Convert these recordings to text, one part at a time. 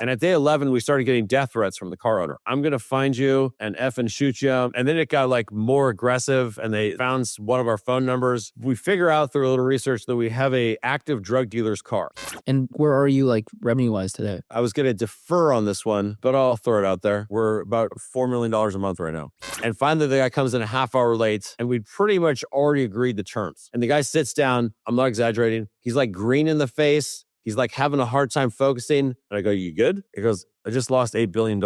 And at day 11, we started getting death threats from the car owner. I'm going to find you and F and shoot you. And then it got like more aggressive and they found one of our phone numbers. We figure out through a little research that we have a active drug dealer's car. And where are you like revenue-wise today? I was going to defer on this one, but I'll throw it out there. We're about $4 million a month right now. And finally, the guy comes in a half hour late and we'd pretty much already agreed the terms. And the guy sits down. I'm not exaggerating. He's like green in the face. He's like having a hard time focusing. And I go, you good? He goes, I just lost $8 billion.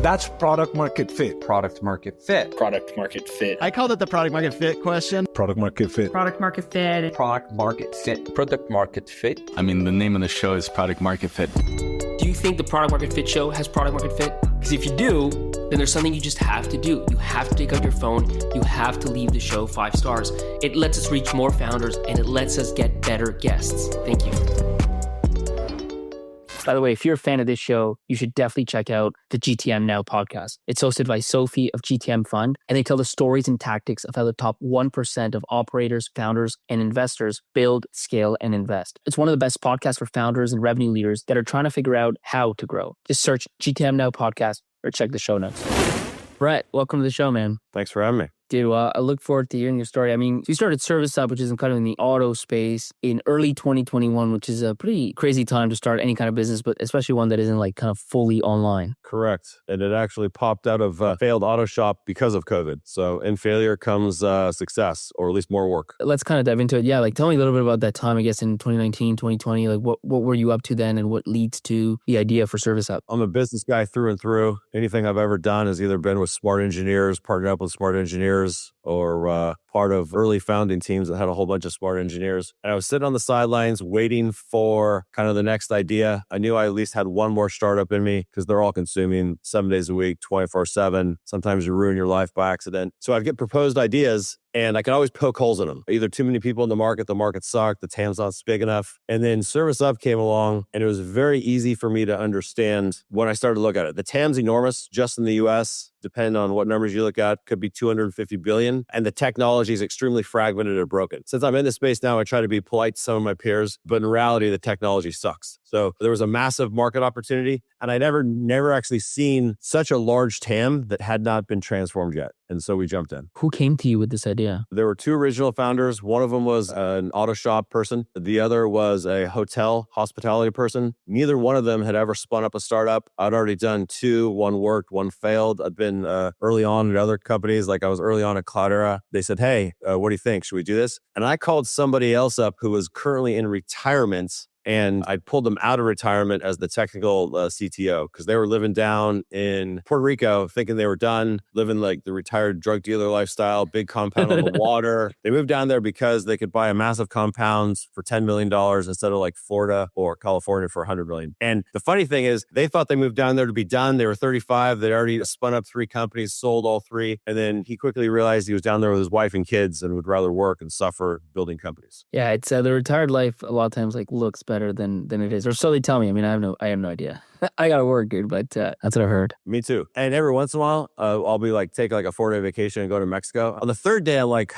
That's product market fit. Product market fit. Product market fit. I called it the product market fit question. Product market fit. Product market fit. Product market fit. Product market fit. I mean, the name of the show is Product Market Fit. Do you think the Product Market Fit show has product market fit? Because if you do, then there's something you just have to do. You have to take out your phone. You have to leave the show 5 stars. It lets us reach more founders and it lets us get better guests. Thank you. By the way, if you're a fan of this show, you should definitely check out the GTM Now podcast. It's hosted by Sophie of GTM Fund, and they tell the stories and tactics of how the top 1% of operators, founders, and investors build, scale, and invest. It's one of the best podcasts for founders and revenue leaders that are trying to figure out how to grow. Just search GTM Now podcast or check the show notes. Brett, welcome to the show, man. Thanks for having me. Dude, I look forward to hearing your story. I mean, you started ServiceUp, which is kind of in the auto space in early 2021, which is a pretty crazy time to start any kind of business, but especially one that isn't like kind of fully online. Correct. And it actually popped out of a failed auto shop because of COVID. So in failure comes success, or at least more work. Let's kind of dive into it. Yeah, like tell me a little bit about that time, I guess, in 2019, 2020. Like what were you up to then and what leads to the idea for ServiceUp? I'm a business guy through and through. Anything I've ever done has either been with smart engineers, partnered up with smart engineers, or part of early founding teams that had a whole bunch of smart engineers. And I was sitting on the sidelines waiting for kind of the next idea. I knew I at least had one more startup in me because they're all consuming 7 days a week, 24/7. Sometimes you ruin your life by accident. So I'd get proposed ideas and I could always poke holes in them. Either too many people in the market sucked, the TAM's not big enough. And then ServiceUp came along and it was very easy for me to understand when I started to look at it. The TAM's enormous just in the US, depending on what numbers you look at, could be 250 billion. And the technology is extremely fragmented and broken. Since I'm in this space now, I try to be polite to some of my peers, but in reality, the technology sucks. So there was a massive market opportunity and I never actually seen such a large TAM that had not been transformed yet. And so we jumped in. Who came to you with this idea? There were 2 original founders. One of them was an auto shop person. The other was a hotel hospitality person. Neither one of them had ever spun up a startup. I'd already done 2. One worked, one failed. I'd been early on at other companies. Like I was early on at Cloudera. They said, hey, what do you think? Should we do this? And I called somebody else up who was currently in retirement. And I pulled them out of retirement as the technical CTO because they were living down in Puerto Rico thinking they were done, living like the retired drug dealer lifestyle, big compound on the water. They moved down there because they could buy a massive compound for $10 million instead of like Florida or California for $100 million. And the funny thing is they thought they moved down there to be done. They were 35. They'd already spun up 3 companies, sold all 3. And then he quickly realized he was down there with his wife and kids and would rather work and suffer building companies. Yeah, it's the retired life a lot of times like looks better than it is. Or so they tell me. I mean, I have no idea. I gotta work, dude, but that's what I've heard. Me too. And every once in a while, I'll be like, take like a 4-day vacation and go to Mexico. On the 3rd day, I'm like,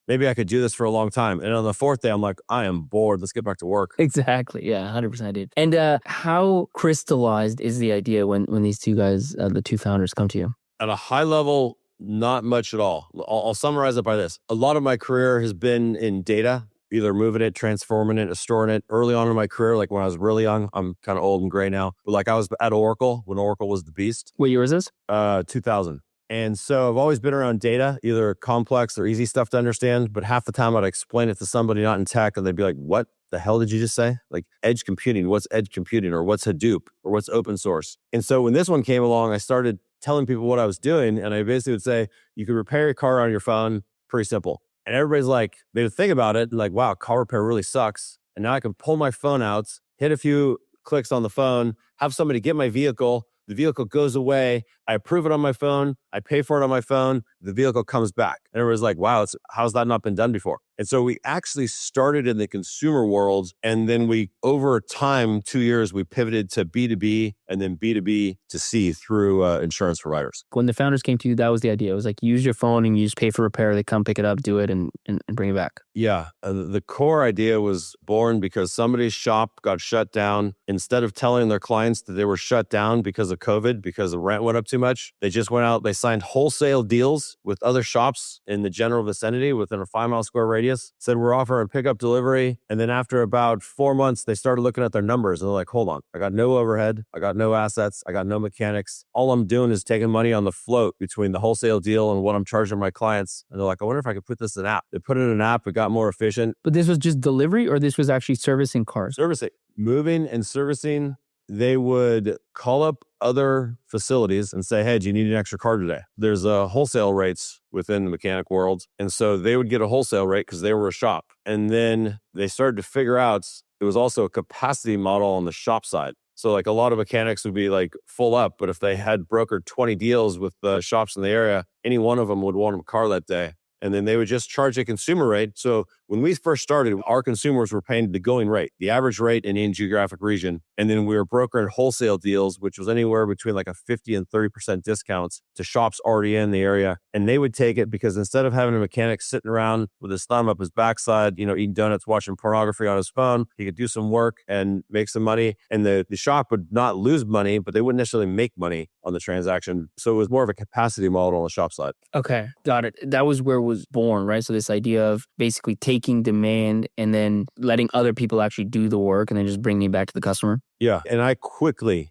maybe I could do this for a long time. And on the 4th day, I'm like, I am bored. Let's get back to work. Exactly. Yeah, 100% dude. And how crystallized is the idea when these 2 guys, the 2 founders come to you? At a high level, not much at all. I'll summarize it by this. A lot of my career has been in data, either moving it, transforming it, or storing it. Early on in my career, like when I was really young, I'm kind of old and gray now, but like I was at Oracle when Oracle was the beast. What year is this? 2000. And so I've always been around data, either complex or easy stuff to understand, but half the time I'd explain it to somebody not in tech and they'd be like, what the hell did you just say? Like edge computing, what's edge computing or what's Hadoop or what's open source? And so when this one came along, I started telling people what I was doing. And I basically would say, you could repair your car on your phone, pretty simple. And everybody's like, they would think about it like, wow, car repair really sucks. And now I can pull my phone out, hit a few clicks on the phone, have somebody get my vehicle. The vehicle goes away. I approve it on my phone. I pay for it on my phone. The vehicle comes back. And everyone's like, wow, how's that not been done before? And so we actually started in the consumer world. And then over time, 2 years, we pivoted to B2B and then B2B to C through insurance providers. When the founders came to you, that was the idea. It was like, use your phone and you just pay for repair. They come pick it up, do it, and bring it back. Yeah. The core idea was born because somebody's shop got shut down. Instead of telling their clients that they were shut down because of COVID, because the rent went up too much, they just went out, they signed wholesale deals with other shops in the general vicinity within a 5-mile square radius, said we're offering pickup delivery. And then after about 4 months, they started looking at their numbers and they're like, hold on, I got no overhead. I got no assets. I got no mechanics. All I'm doing is taking money on the float between the wholesale deal and what I'm charging my clients. And they're like, I wonder if I could put this in an app. They put it in an app. It got more efficient. But this was just delivery, or this was actually servicing cars? Servicing, moving and servicing. They would call up other facilities and say, hey, do you need an extra car today? There's wholesale rates within the mechanic world. And so they would get a wholesale rate because they were a shop. And then they started to figure out it was also a capacity model on the shop side. So like a lot of mechanics would be like full up, but if they had brokered 20 deals with the shops in the area, any one of them would want a car that day. And then they would just charge a consumer rate. So when we first started, our consumers were paying the going rate, the average rate in any geographic region. And then we were brokering wholesale deals, which was anywhere between like a 50 and 30% discounts to shops already in the area. And they would take it because instead of having a mechanic sitting around with his thumb up his backside, eating donuts, watching pornography on his phone, he could do some work and make some money. And the shop would not lose money, but they wouldn't necessarily make money on the transaction. So it was more of a capacity model on the shop side. Okay, got it. That was where it was born, right? So this idea of basically taking demand and then letting other people actually do the work and then just bringing it back to the customer. Yeah. And I quickly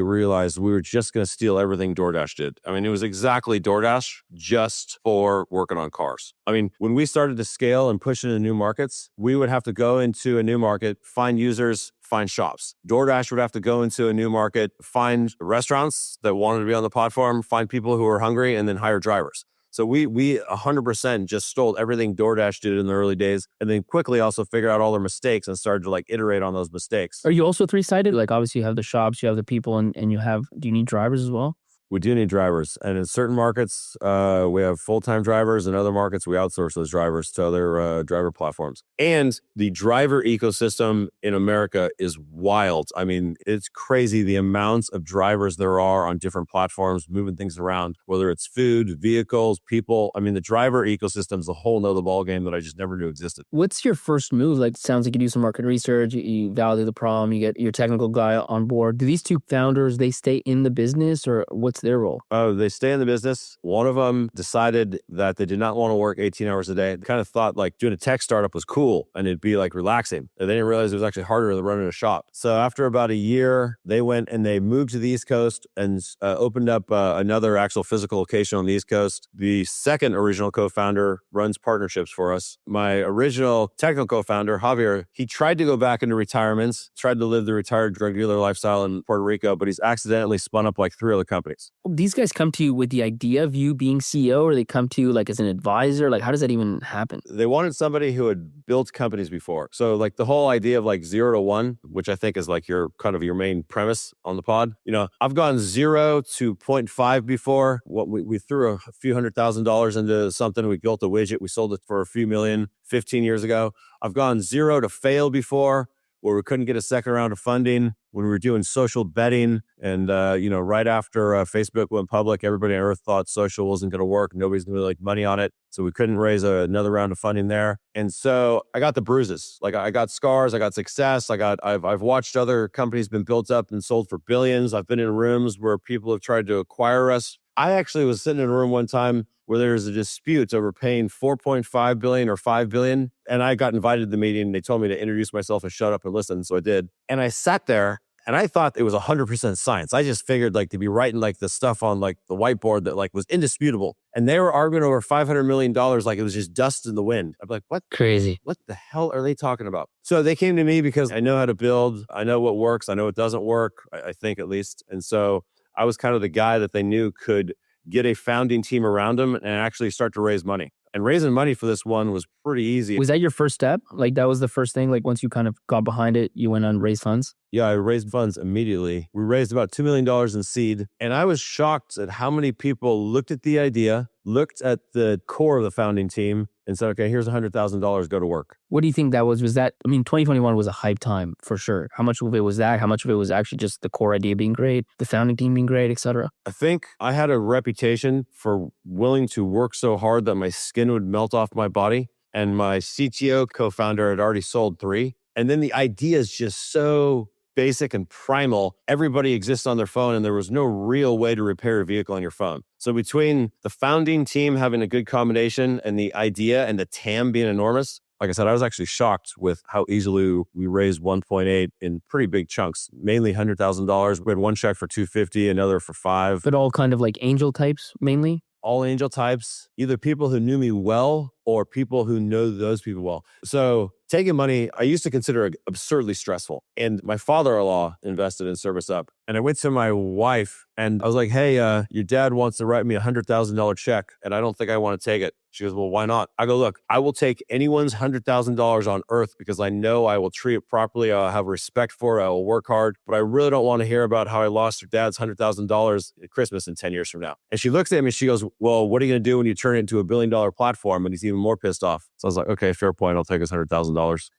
realized we were just going to steal everything DoorDash did. I mean, it was exactly DoorDash just for working on cars. I mean, when we started to scale and push into new markets, we would have to go into a new market, find users, find shops. DoorDash would have to go into a new market, find restaurants that wanted to be on the platform, find people who were hungry, and then hire drivers. So we 100% just stole everything DoorDash did in the early days, and then quickly also figured out all their mistakes and started to like iterate on those mistakes. Are you also three-sided? Like obviously you have the shops, you have the people, and do you need drivers as well? We do need drivers. And in certain markets, we have full-time drivers. In other markets, we outsource those drivers to other driver platforms. And the driver ecosystem in America is wild. I mean, it's crazy the amounts of drivers there are on different platforms, moving things around, whether it's food, vehicles, people. I mean, the driver ecosystem is a whole nother ballgame that I just never knew existed. What's your first move? Like, it sounds like you do some market research, you validate the problem, you get your technical guy on board. Do these two founders, they stay in the business, or what's their role? They stay in the business. One of them decided that they did not want to work 18 hours a day. They kind of thought like doing a tech startup was cool and it'd be like relaxing. And they didn't realize it was actually harder than running a shop. So after about a year, they went and they moved to the East Coast and opened up another actual physical location on the East Coast. The second original co-founder runs partnerships for us. My original technical co-founder, Javier, he tried to go back into retirements, tried to live the retired drug dealer lifestyle in Puerto Rico, but he's accidentally spun up like 3 other companies. These guys come to you with the idea of you being CEO, or they come to you like as an advisor? Like, how does that even happen? They wanted somebody who had built companies before. So like the whole idea of like 0 to 1, which I think is like your kind of your main premise on the pod. I've gone 0 to 0.5 before. We threw a few $100,000 into something. We built a widget. We sold it for a few million 15 years ago. I've gone 0 to fail before, where we couldn't get a second round of funding when we were doing social betting. And, right after Facebook went public, everybody on earth thought social wasn't going to work. Nobody's going to make money on it. So we couldn't raise another round of funding there. And so I got the bruises. Like I got scars, I got success. I've watched other companies been built up and sold for billions. I've been in rooms where people have tried to acquire us. I actually was sitting in a room one time where there was a dispute over paying $4.5 billion or $5 billion. And I got invited to the meeting. They told me to introduce myself and shut up and listen. So I did. And I sat there and I thought it was 100% science. I just figured like to be writing like the stuff on like the whiteboard that like was indisputable. And they were arguing over $500 million like it was just dust in the wind. I'm like, what? Crazy. What the hell are they talking about? So they came to me because I know how to build. I know what works. I know what doesn't work, I think at least. And so I was kind of the guy that they knew could get a founding team around them, and actually start to raise money. And raising money for this one was pretty easy. Was that your first step? Like that was the first thing? Like once you kind of got behind it, you went on raise funds? Yeah, I raised funds immediately. We raised about $2 million in seed. And I was shocked at how many people looked at the idea, looked at the core of the founding team, and said, okay, here's $100,000, go to work. What do you think that was? Was that, I mean, 2021 was a hype time for sure. How much of it was that? How much of it was actually just the core idea being great, the founding team being great, et cetera? I think I had a reputation for willing to work so hard that my skin would melt off my body. And my CTO co-founder had already sold 3. And then the idea is just so basic and primal. Everybody exists on their phone, and there was no real way to repair a vehicle on your phone. So between the founding team having a good combination and the idea and the TAM being enormous, like I said, I was actually shocked with how easily we raised 1.8 in pretty big chunks, mainly $100,000. We had one check for $250, another for $5. But all kind of like angel types mainly? All angel types, either people who knew me well or people who know those people well. So taking money, I used to consider absurdly stressful. And my father-in-law invested in ServiceUp. And I went to my wife and I was like, hey, your dad wants to write me a $100,000 check and I don't think I want to take it. She goes, well, why not? I go, look, I will take anyone's $100,000 on earth because I know I will treat it properly. I'll have respect for it. I will work hard. But I really don't want to hear about how I lost your dad's $100,000 at Christmas in 10 years from now. And she looks at me and she goes, well, what are you going to do when you turn it into $1 billion platform? And he's even more pissed off. So I was like, okay, fair point. I'll take his $100,000.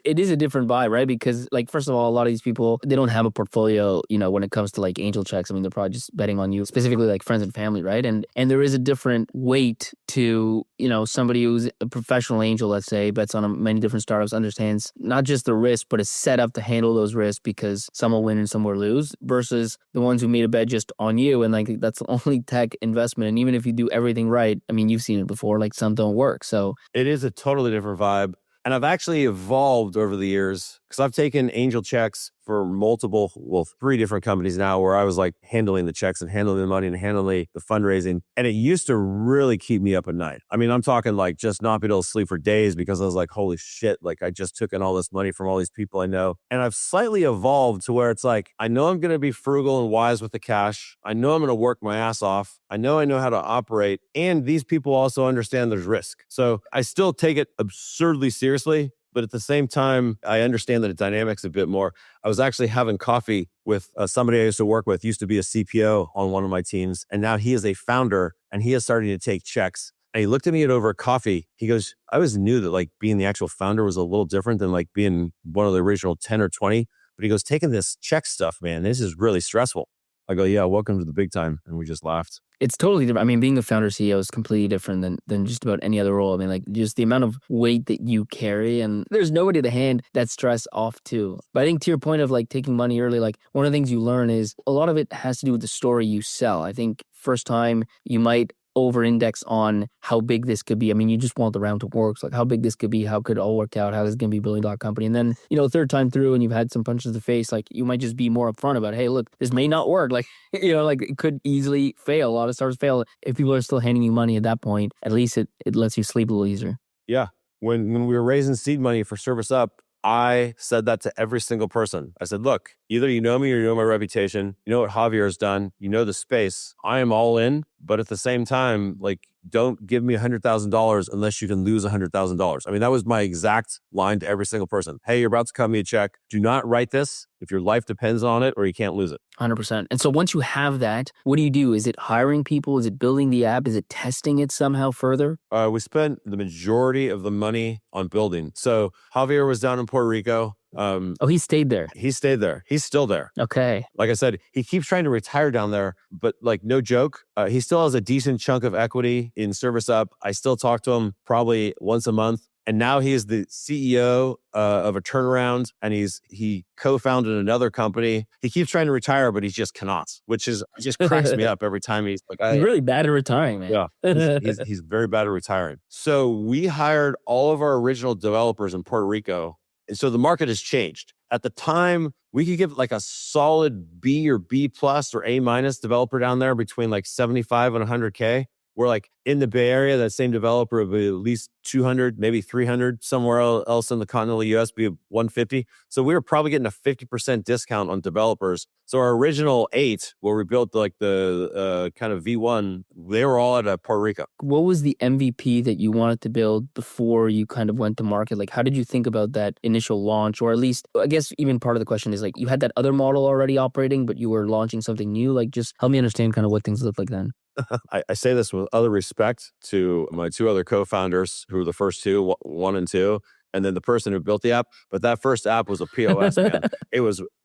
It is a different vibe, right? Because like, first of all, a lot of these people, they don't have a portfolio, you know, when it comes to like angel checks. I mean, they're probably just betting on you, specifically like friends and family, right? And there is a different weight to, you know, somebody who's a professional angel, let's say, bets on many different startups, understands not just the risk, but is set up to handle those risks because some will win and some will lose, versus the ones who made a bet just on you. And like, that's the only tech investment. And even if you do everything right, I mean, you've seen it before, like some don't work. So it is a totally different vibe. And I've actually evolved over the years because I've taken angel checks for multiple, 3 different companies now where I was like handling the checks and handling the money and handling the fundraising. And it used to really keep me up at night. I mean, I'm talking like just not being able to sleep for days because I was like, holy shit, like I just took in all this money from all these people I know. And I've slightly evolved to where it's like, I know I'm going to be frugal and wise with the cash. I know I'm going to work my ass off. I know how to operate. And these people also understand there's risk. So I still take it absurdly seriously. But at the same time, I understand that the dynamics a bit more. I was actually having coffee with somebody I used to work with, used to be a CPO on one of my teams. And now he is a founder and he is starting to take checks. And he looked at me over coffee. He goes, I always knew that like being the actual founder was a little different than like being one of the original 10 or 20. But he goes, taking this check stuff, man, this is really stressful. I go, yeah, welcome to the big time. And we just laughed. it's totally different. I mean, being a founder CEO is completely different than just about any other role. I mean, like just the amount of weight that you carry, and there's nobody to hand that stress off to. But I think to your point of like taking money early, like one of the things you learn is a lot of it has to do with the story you sell. I think first time you might over-index on how big this could be. I mean, you just want the round to work. So like how big this could be, how could it all work out, how this is going to be a billion-dollar company. And then, third time through and you've had some punches to the face, like you might just be more upfront about, hey, look, this may not work. Like, like it could easily fail. A lot of startups fail. If people are still handing you money at that point, at least it lets you sleep a little easier. Yeah. When we were raising seed money for ServiceUp, I said that to every single person. I said, look, either you know me or you know my reputation. You know what Javier has done. You know the space. I am all in. But at the same time, like, don't give me $100,000 unless you can lose $100,000. I mean, that was my exact line to every single person. Hey, you're about to cut me a check. Do not write this if your life depends on it or you can't lose it. 100%. And so once you have that, what do you do? Is it hiring people? Is it building the app? Is it testing it somehow further? We spent the majority of the money on building. So Javier was down in Puerto Rico. He stayed there. He stayed there. He's still there. Okay. Like I said, he keeps trying to retire down there, but like no joke, he still has a decent chunk of equity in ServiceUp. I still talk to him probably once a month. And now he is the CEO of a turnaround, and he co-founded another company. He keeps trying to retire, but he just cannot, which just cracks me up every time he's like, he's really bad at retiring, man. Yeah, he's very bad at retiring. So we hired all of our original developers in Puerto Rico. And so the market has changed. At the time, we could give like a solid B or B plus or A minus developer down there between like 75 and 100K. We're like in the Bay Area, that same developer would be at least 200, maybe 300. Somewhere else in the continental US be 150. So we were probably getting a 50% discount on developers. So our original 8, where we built like the kind of V1, they were all at Puerto Rico. What was the MVP that you wanted to build before you kind of went to market? Like, how did you think about that initial launch? Or at least, I guess even part of the question is like, you had that other model already operating, but you were launching something new. Like, just help me understand kind of what things looked like then. I say this with other respect to my 2 other co-founders who were the first 2, 1 and 2, and then the person who built the app. But that first app was a POS, man.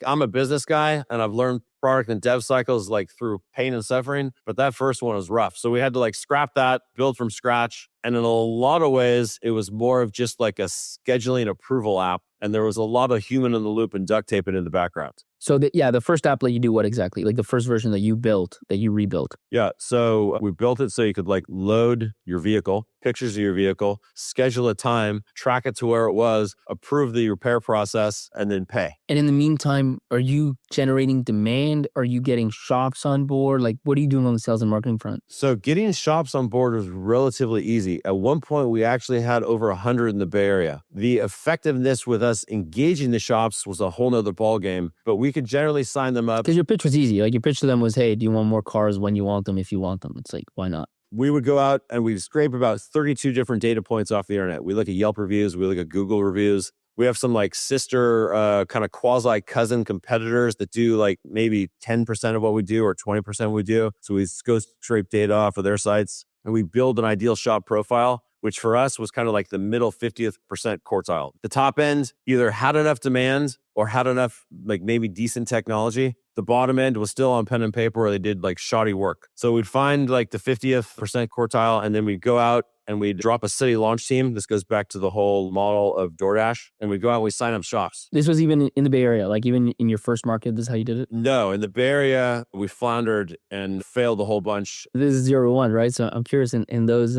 I'm a business guy and I've learned product and dev cycles like through pain and suffering, but that first one was rough. So we had to like scrap that, build from scratch. And in a lot of ways, it was more of just like a scheduling approval app. And there was a lot of human in the loop and duct taping in the background. So the first app let you do what exactly? Like the first version that you built, that you rebuilt? Yeah. So we built it so you could like load your vehicle, pictures of your vehicle, schedule a time, track it to where it was, approve the repair process, and then pay. And in the meantime, are you generating demand? Are you getting shops on board? Like, what are you doing on the sales and marketing front? So getting shops on board was relatively easy. At one point, we actually had over 100 in the Bay Area. The effectiveness with us engaging the shops was a whole nother ballgame, but we could generally sign them up. Because your pitch was easy. Like your pitch to them was, hey, do you want more cars when you want them, if you want them? It's like, why not? We would go out and we'd scrape about 32 different data points off the internet. We look at Yelp reviews. We look at Google reviews. We have some like sister kind of quasi cousin competitors that do like maybe 10% of what we do or 20% of what we do. So we go scrape data off of their sites and we build an ideal shop profile, which for us was kind of like the middle 50th percent quartile. The top end either had enough demand or had enough like maybe decent technology. The bottom end was still on pen and paper or they did like shoddy work. So we'd find like the 50th percent quartile and then we'd go out and we'd drop a city launch team. This goes back to the whole model of DoorDash. And we'd go out and we sign up shops. This was even in the Bay Area, like even in your first market, this is how you did it? No, in the Bay Area, we floundered and failed a whole bunch. This is 0-1, right? So I'm curious in those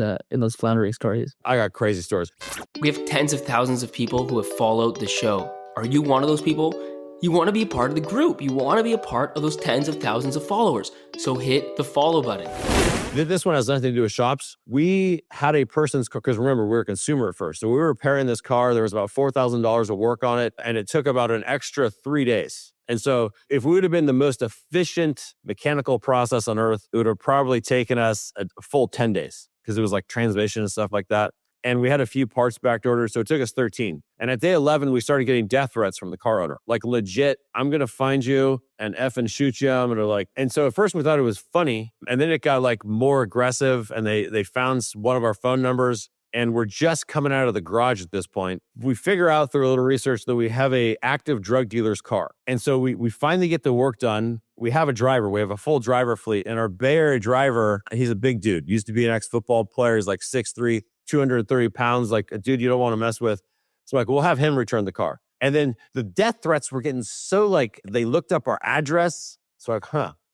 floundering stories. I got crazy stories. We have tens of thousands of people who have followed the show. Are you one of those people? You want to be a part of the group. You want to be a part of those tens of thousands of followers. So hit the follow button. This one has nothing to do with shops. We had a person's car, because remember, we were a consumer at first. So we were repairing this car. There was about $4,000 of work on it, and it took about an extra 3 days. And so if we would have been the most efficient mechanical process on earth, it would have probably taken us a full 10 days because it was like transmission and stuff like that. And we had a few parts back ordered, so it took us 13. And at day 11, we started getting death threats from the car owner. Like legit, I'm going to find you and effing shoot you. I'm going to like, and so at first we thought it was funny. And then it got like more aggressive and they found one of our phone numbers and we're just coming out of the garage at this point. We figure out through a little research that we have a active drug dealer's car. And so we finally get the work done. We have a driver. We have a full driver fleet. And our Bay Area driver, he's a big dude. Used to be an ex-football player. He's like 6'3", 230 pounds, like a dude you don't want to mess with. So like, we'll have him return the car. And then the death threats were getting so like, they looked up our address. So like,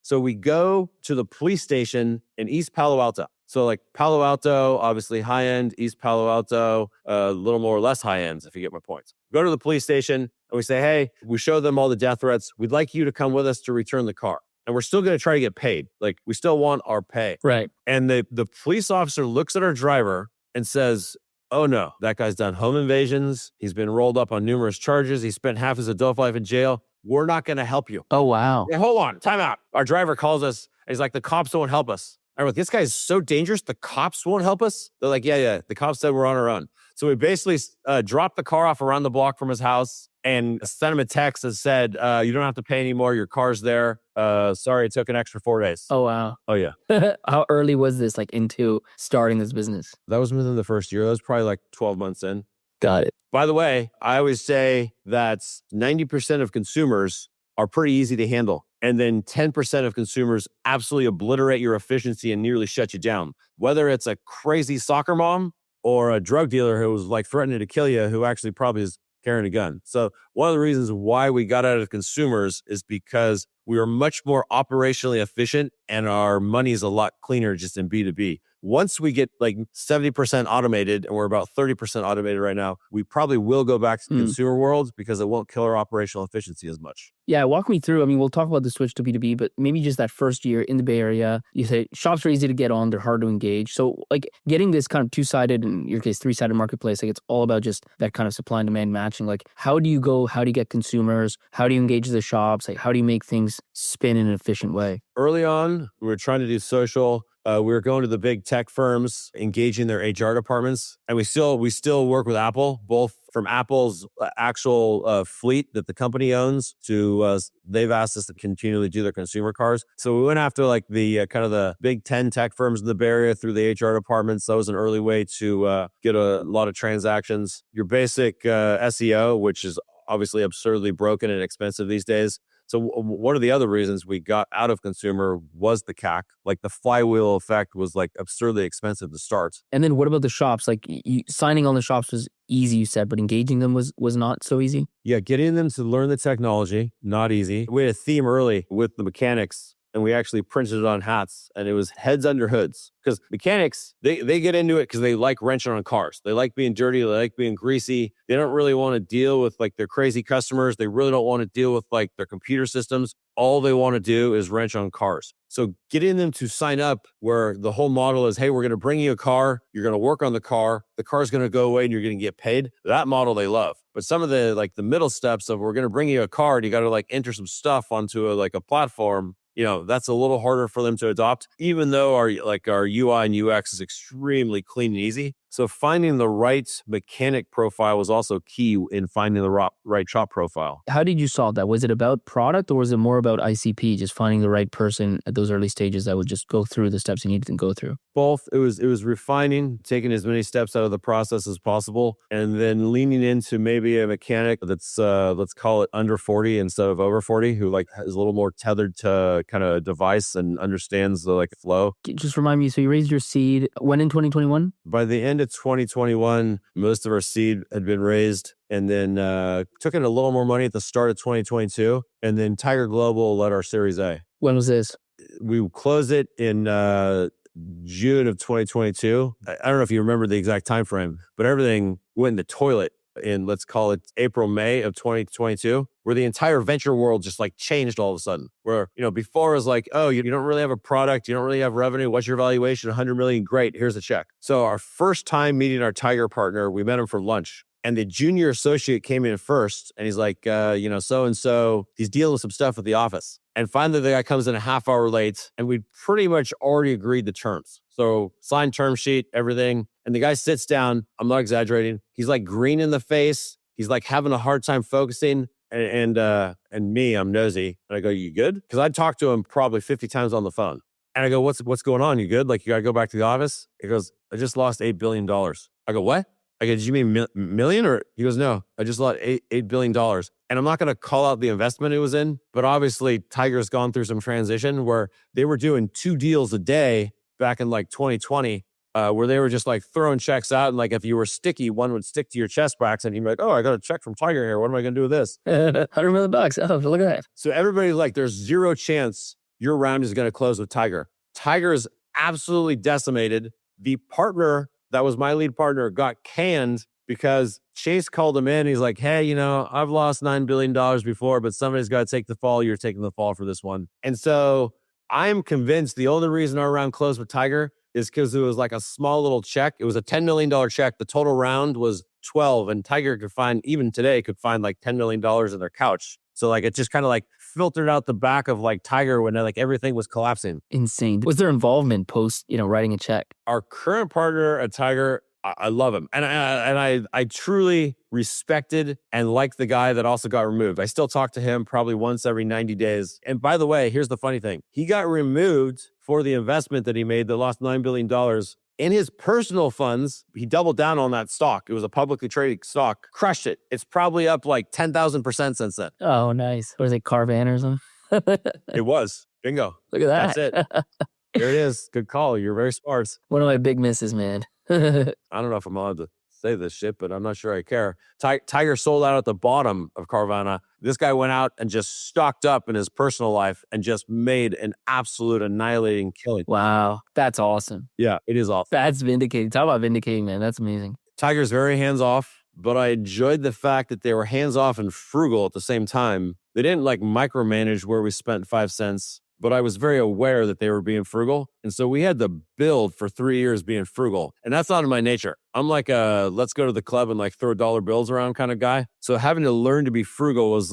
So we go to the police station in East Palo Alto. So like Palo Alto, obviously high end, East Palo Alto, a little more or less high ends, if you get my points. Go to the police station and we say, hey, we show them all the death threats. We'd like you to come with us to return the car. And we're still going to try to get paid. Like we still want our pay. Right. And the police officer looks at our driver and says, oh no, that guy's done home invasions. He's been rolled up on numerous charges. He spent half his adult life in jail. We're not going to help you. Oh, wow. Hey, hold on, time out. Our driver calls us. And he's like, the cops won't help us. I'm like, this guy is so dangerous. The cops won't help us. They're like, yeah. The cops said we're on our own. So we basically dropped the car off around the block from his house and sent him a text that said, you don't have to pay anymore. Your car's there. Sorry, it took an extra 4 days. Oh, wow. Oh, yeah. How early was this, like, into starting this business? That was within the first year. That was probably like 12 months in. Got it. By the way, I always say that 90% of consumers are pretty easy to handle. And then 10% of consumers absolutely obliterate your efficiency and nearly shut you down. Whether it's a crazy soccer mom or a drug dealer who was like threatening to kill you, who actually probably is carrying a gun. So one of the reasons why we got out of consumers is because we are much more operationally efficient and our money is a lot cleaner just in B2B. Once we get like 70% automated, and we're about 30% automated right now, we probably will go back to the consumer world because it won't kill our operational efficiency as much. Yeah, walk me through. I mean, we'll talk about the switch to B2B, but maybe just that first year in the Bay Area, you say shops are easy to get on, they're hard to engage. So like getting this kind of two-sided, in your case, three-sided marketplace, like it's all about just that kind of supply and demand matching. Like how do you get consumers? How do you engage the shops? Like how do you make things spin in an efficient way? Early on, we were trying to do social. We were going to the big tech firms, engaging their HR departments, and we still work with Apple, both from Apple's actual fleet that the company owns to they've asked us to continually do their consumer cars. So we went after like the kind of the big 10 tech firms in the Bay Area through the HR departments. That was an early way to get a lot of transactions. Your basic SEO, which is obviously absurdly broken and expensive these days. So one of the other reasons we got out of consumer was the CAC. Like the flywheel effect was like absurdly expensive to start. And then what about the shops? Like signing on the shops was easy, you said, but engaging them was not so easy? Yeah, getting them to learn the technology, not easy. We had a theme early with the mechanics, and we actually printed it on hats, and it was heads under hoods. Because mechanics, they get into it because they like wrenching on cars. They like being dirty. They like being greasy. They don't really want to deal with like their crazy customers. They really don't want to deal with like their computer systems. All they want to do is wrench on cars. So getting them to sign up where the whole model is, hey, we're going to bring you a car. You're going to work on the car's going to go away and you're going to get paid. That model they love. But some of the like the middle steps of we're going to bring you a car and you got to like enter some stuff onto a platform. You know, that's a little harder for them to adopt, even though our UI and UX is extremely clean and easy. So finding the right mechanic profile was also key in finding the right shop profile. How did you solve that? Was it about product or was it more about ICP, just finding the right person at those early stages that would just go through the steps you needed to go through? Both. It was refining, taking as many steps out of the process as possible, and then leaning into maybe a mechanic that's, let's call it under 40 instead of over 40, who like is a little more tethered to kind of a device and understands the like flow. Just remind me, so you raised your seed when in 2021? By the end of 2021, most of our seed had been raised, and then took in a little more money at the start of 2022, and then Tiger Global led our Series A. When was this? We closed it in June of 2022. I don't know if you remember the exact time frame, but everything went in the toilet in, let's call it April, May of 2022, where the entire venture world just like changed all of a sudden. Where, before it was like, oh, you don't really have a product, you don't really have revenue. What's your valuation? 100 million. Great. Here's a check. So our first time meeting our Tiger partner, we met him for lunch. And the junior associate came in first, and he's like, so-and-so, he's dealing with some stuff at the office. And finally, the guy comes in a half hour late, and we'd pretty much already agreed the terms. So signed term sheet, everything. And the guy sits down. I'm not exaggerating. He's like green in the face. He's like having a hard time focusing. And me, I'm nosy. And I go, you good? Because I'd talked to him probably 50 times on the phone. And I go, what's going on? You good? Like, you got to go back to the office? He goes, I just lost $8 billion. I go, what? I go, did you mean million? Or he goes, no, I just lost $8 billion. And I'm not going to call out the investment it was in, but obviously Tiger's gone through some transition where they were doing 2 deals a day back in like 2020, where they were just like throwing checks out. And like, if you were sticky, one would stick to your chest box and you'd be like, oh, I got a check from Tiger here. What am I going to do with this? $100 million. Oh, look at that. So everybody's like, there's zero chance your round is going to close with Tiger. Tiger's absolutely decimated. The partner that was my lead partner got canned because Chase called him in. He's like, hey, I've lost $9 billion before, but somebody's got to take the fall. You're taking the fall for this one. And so I'm convinced the only reason our round closed with Tiger is because it was like a small little check. It was a $10 million check. The total round was 12, and Tiger could find like $10 million in their couch. So like it just kind of like filtered out the back of like Tiger when like everything was collapsing. Insane. Was there involvement post, writing a check? Our current partner at Tiger, I love him. And I truly respected and liked the guy that also got removed. I still talk to him probably once every 90 days. And by the way, here's the funny thing. He got removed for the investment that he made that lost $9 billion. In his personal funds, he doubled down on that stock. It was a publicly traded stock. Crushed it. It's probably up like 10,000% since then. Oh, nice. Was it Carvan or something? It was. Bingo. Look at that. That's it. There it is. Good call. You're very smart. One of my big misses, man. I don't know if I'm allowed to say this shit, but I'm not sure I care. Tiger sold out at the bottom of Carvana. This guy went out and just stocked up in his personal life and just made an absolute annihilating killing. Wow. That's awesome. Yeah, it is awesome. That's vindicating. Talk about vindicating, man. That's amazing. Tiger's very hands-off. but I enjoyed the fact that they were hands off and frugal at the same time. They didn't like micromanage where we spent 5 cents, but I was very aware that they were being frugal. And so we had to build for 3 years being frugal. And that's not in my nature. I'm like a let's go to the club and like throw dollar bills around kind of guy. So having to learn to be frugal was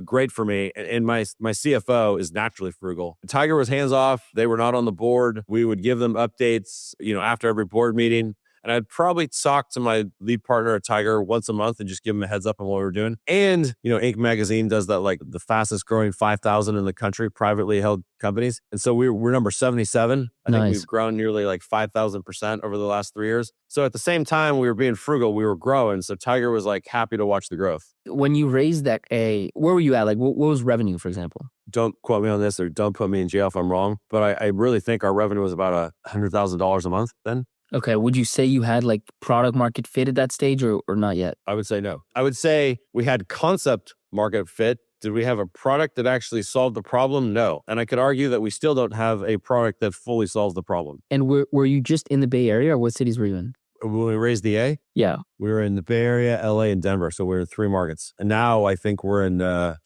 great for me. And my CFO is naturally frugal. Tiger was hands off. They were not on the board. We would give them updates, after every board meeting. And I'd probably talk to my lead partner at Tiger once a month and just give him a heads up on what we were doing. And, Inc. magazine does that, like the fastest growing 5,000 in the country, privately held companies. And so we're number 77. I think we've grown nearly like 5,000% over the last 3 years. So at the same time, we were being frugal, we were growing. So Tiger was like happy to watch the growth. When you raised that A, where were you at? Like what was revenue, for example? Don't quote me on this or don't put me in jail if I'm wrong. But I really think our revenue was about $100,000 a month then. Okay. Would you say you had like product market fit at that stage or not yet? I would say no. I would say we had concept market fit. Did we have a product that actually solved the problem? No. And I could argue that we still don't have a product that fully solves the problem. And were you just in the Bay Area or what cities were you in? When we raised the A? Yeah. We were in the Bay Area, LA, and Denver. So we're in 3 markets. And now I think we're in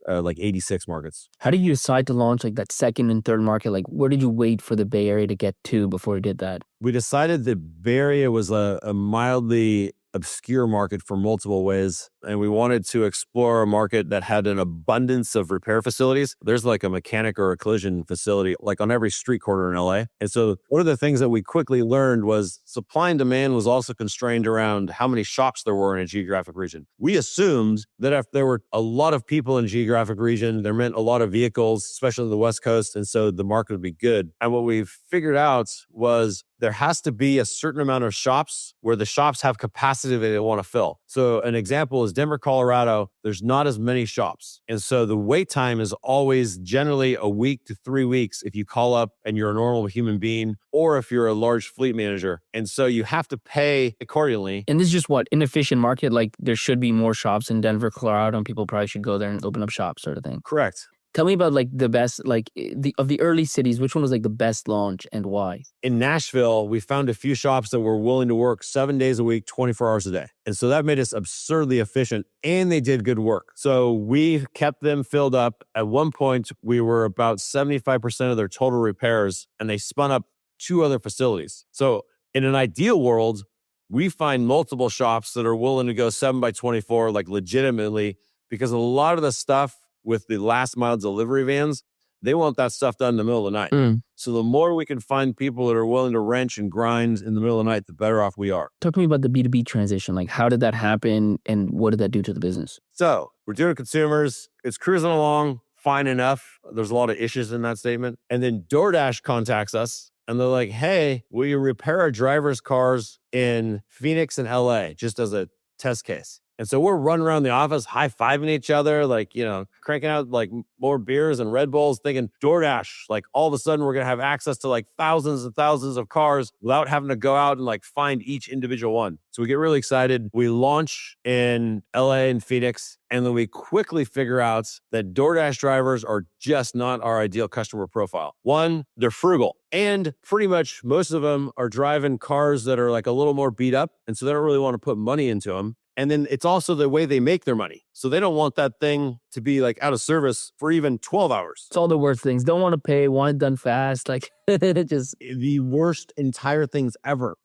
like 86 markets. How did you decide to launch like that second and third market? Like where did you wait for the Bay Area to get to before you did that? We decided the Bay Area was a mildly obscure market for multiple ways. And we wanted to explore a market that had an abundance of repair facilities. There's like a mechanic or a collision facility like on every street corner in LA. And so one of the things that we quickly learned was supply and demand was also constrained around how many shops there were in a geographic region. We assumed that if there were a lot of people in a geographic region, there meant a lot of vehicles, especially on the West Coast. And so the market would be good. And what we figured out was there has to be a certain amount of shops where the shops have capacity that they want to fill. So an example is Denver, Colorado. There's not as many shops. And so the wait time is always generally a week to 3 weeks if you call up and you're a normal human being or if you're a large fleet manager. And so you have to pay accordingly. And this is just what? Inefficient market? Like there should be more shops in Denver, Colorado, and people probably should go there and open up shops sort of thing. Correct. Tell me about like the best, like of the early cities, which one was like the best launch and why? In Nashville, we found a few shops that were willing to work 7 days a week, 24 hours a day. And so that made us absurdly efficient and they did good work. So we kept them filled up. At one point, we were about 75% of their total repairs and they spun up 2 other facilities. So in an ideal world, we find multiple shops that are willing to go 7 by 24, like legitimately, because a lot of the stuff with the last mile delivery vans, they want that stuff done in the middle of the night. So the more we can find people that are willing to wrench and grind in the middle of the night, the better off we are. Talk to me about the B2B transition. Like how did that happen and what did that do to the business? So we're doing consumers. It's cruising along fine enough. There's a lot of issues in that statement. And then DoorDash contacts us and they're like, hey, will you repair our drivers' cars in Phoenix and LA just as a test case? And so we're running around the office, high-fiving each other, like, cranking out like more beers and Red Bulls, thinking DoorDash, like all of a sudden we're going to have access to like thousands and thousands of cars without having to go out and like find each individual one. So we get really excited. We launch in LA and Phoenix, and then we quickly figure out that DoorDash drivers are just not our ideal customer profile. One, they're frugal. And pretty much most of them are driving cars that are like a little more beat up. And so they don't really want to put money into them. And then it's also the way they make their money. So they don't want that thing to be like out of service for even 12 hours. It's all the worst things. Don't want to pay, want it done fast. Like it just the worst entire things ever.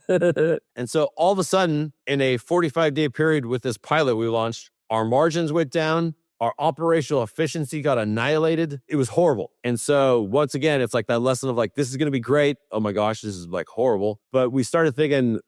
And so all of a sudden in a 45-day period with this pilot we launched, our margins went down. Our operational efficiency got annihilated. It was horrible. And so once again, it's like that lesson of like, this is going to be great. Oh my gosh, this is like horrible. But we started thinking,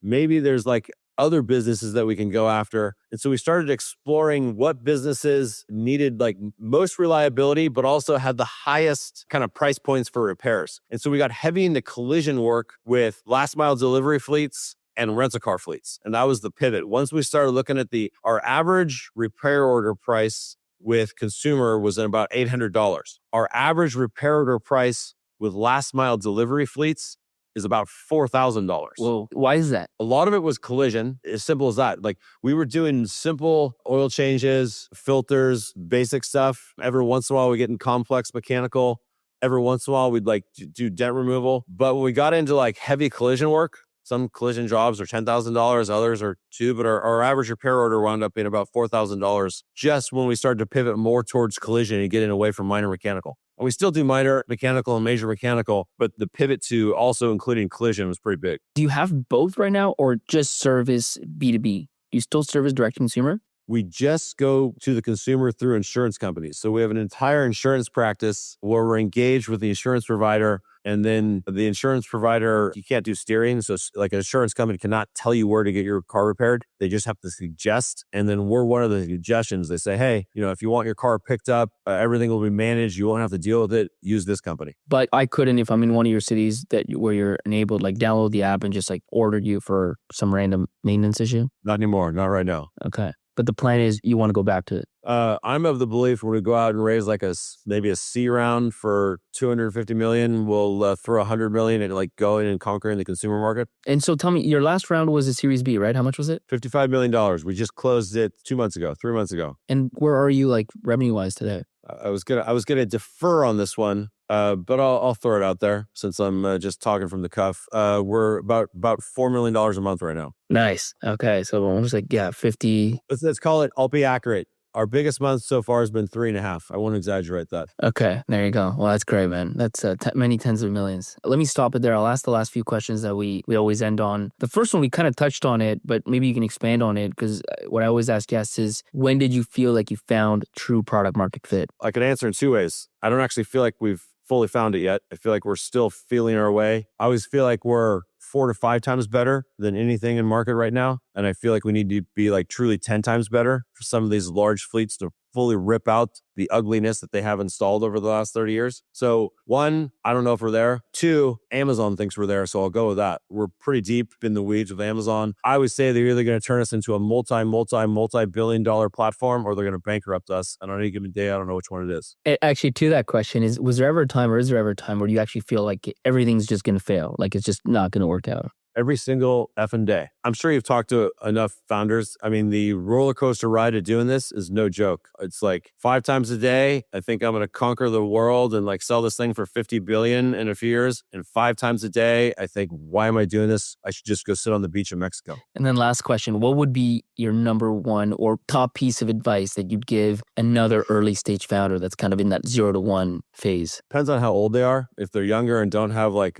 maybe there's like other businesses that we can go after. And so we started exploring what businesses needed like most reliability, but also had the highest kind of price points for repairs. And so we got heavy into collision work with last mile delivery fleets and rental car fleets. And that was the pivot. Once we started looking at our average repair order price with consumer was at about $800. Our average repair order price with last mile delivery fleets is about $4,000. Well, why is that? A lot of it was collision, as simple as that. Like we were doing simple oil changes, filters, basic stuff. Every once in a while we get in complex mechanical. Every once in a while we'd like do dent removal. But when we got into like heavy collision work, Some collision jobs are $10,000, others are $2,000, but our average repair order wound up being about $4,000 just when we started to pivot more towards collision and getting away from minor mechanical. And we still do minor mechanical and major mechanical, but the pivot to also including collision was pretty big. Do you have both right now or just service B2B? Do you still service direct consumer? We just go to the consumer through insurance companies. So we have an entire insurance practice where we're engaged with the insurance provider, and then the insurance provider, you can't do steering. So like an insurance company cannot tell you where to get your car repaired. They just have to suggest. And then we're one of the suggestions. They say, hey, if you want your car picked up, everything will be managed. You won't have to deal with it. Use this company. But I couldn't, if I'm in one of your cities where you're enabled, like download the app and just like order you for some random maintenance issue? Not anymore. Not right now. Okay. But the plan is you want to go back to it. I'm of the belief when we go out and raise like maybe a C round for $250 million, we'll throw $100 million and like go in and conquer in the consumer market. And so tell me, your last round was a Series B, right? How much was it? $55 million. We just closed it 3 months ago. And where are you like revenue wise today? I was gonna defer on this one, but I'll throw it out there since I'm just talking from the cuff. We're about $4 million a month right now. Nice. Okay, so almost like 50. Let's call it. I'll be accurate. Our biggest month so far has been 3.5. I won't exaggerate that. Okay, there you go. Well, that's great, man. That's many tens of millions. Let me stop it there. I'll ask the last few questions that we always end on. The first one, we kind of touched on it, but maybe you can expand on it, because what I always ask guests is, when did you feel like you found true product market fit? I could answer in 2 ways. I don't actually feel like we've fully found it yet. I feel like we're still feeling our way. I always feel like we're 4 to 5 times better than anything in market right now. And I feel like we need to be like truly 10 times better for some of these large fleets to fully rip out the ugliness that they have installed over the last 30 years. So 1, I don't know if we're there. 2, Amazon thinks we're there. So I'll go with that. We're pretty deep in the weeds with Amazon. I would say they're either going to turn us into a multi-billion dollar platform, or they're going to bankrupt us. And on any given day, I don't know which one it is. Actually, to that question, was there ever a time, or is there ever a time where you actually feel like everything's just going to fail? Like it's just not going to work out? Every single effing day. I'm sure you've talked to enough founders. I mean, the roller coaster ride of doing this is no joke. It's like 5 times a day. I think I'm going to conquer the world and like sell this thing for $50 billion in a few years. And 5 times a day, I think, why am I doing this? I should just go sit on the beach in Mexico. And then last question, what would be your number one or top piece of advice that you'd give another early stage founder that's kind of in that 0 to 1 phase? Depends on how old they are. If they're younger and don't have like,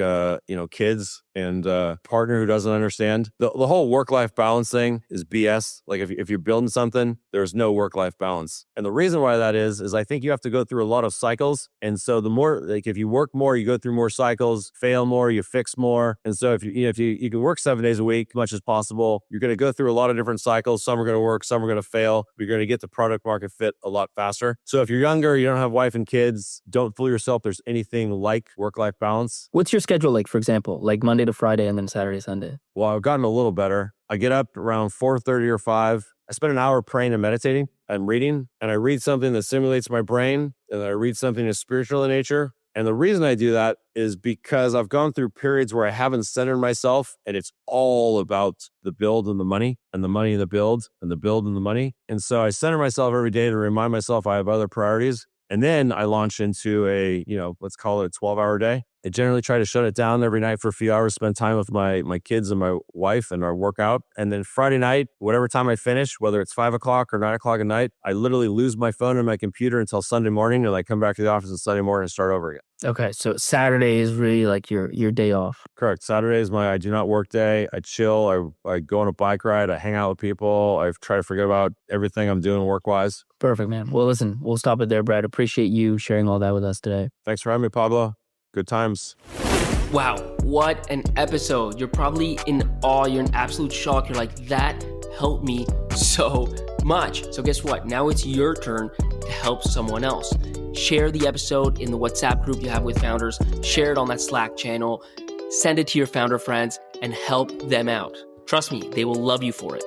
kids and a partner who doesn't understand, the whole work-life balance thing is BS. Like if you're building something, there's no work-life balance. And the reason why that is I think you have to go through a lot of cycles. And so the more, like if you work more, you go through more cycles, fail more, you fix more. And so if you can work 7 days a week, as much as possible, you're going to go through a lot of different cycles. Some are going to work, some are going to fail. But you're going to get the product market fit a lot faster. So if you're younger, you don't have wife and kids, don't fool yourself. There's anything like work-life balance. What's your schedule like, for example, like Monday to Friday and then Saturday, Sunday? Well, I've gotten a little better. I get up around 4:30 or 5. I spend an hour praying and meditating and reading. And I read something that stimulates my brain. And I read something that's spiritual in nature. And the reason I do that is because I've gone through periods where I haven't centered myself, and it's all about the build and the money and the money and the build and the build and the money. And so I center myself every day to remind myself I have other priorities. And then I launch into a, let's call it a 12-hour day. I generally try to shut it down every night for a few hours, spend time with my kids and my wife and our workout. And then Friday night, whatever time I finish, whether it's 5 o'clock or 9 o'clock at night, I literally lose my phone and my computer until Sunday morning. And I come back to the office on Sunday morning and start over again. Okay, so Saturday is really like your day off. Correct. Saturday is I do not work day. I chill. I go on a bike ride. I hang out with people. I try to forget about everything I'm doing work-wise. Perfect, man. Well, listen, we'll stop it there, Brad. Appreciate you sharing all that with us today. Thanks for having me, Pablo. Good times. Wow, what an episode. You're probably in awe. You're in absolute shock. You're like, that helped me so much. So guess what? Now it's your turn to help someone else. Share the episode in the WhatsApp group you have with founders. Share it on that Slack channel. Send it to your founder friends and help them out. Trust me, they will love you for it.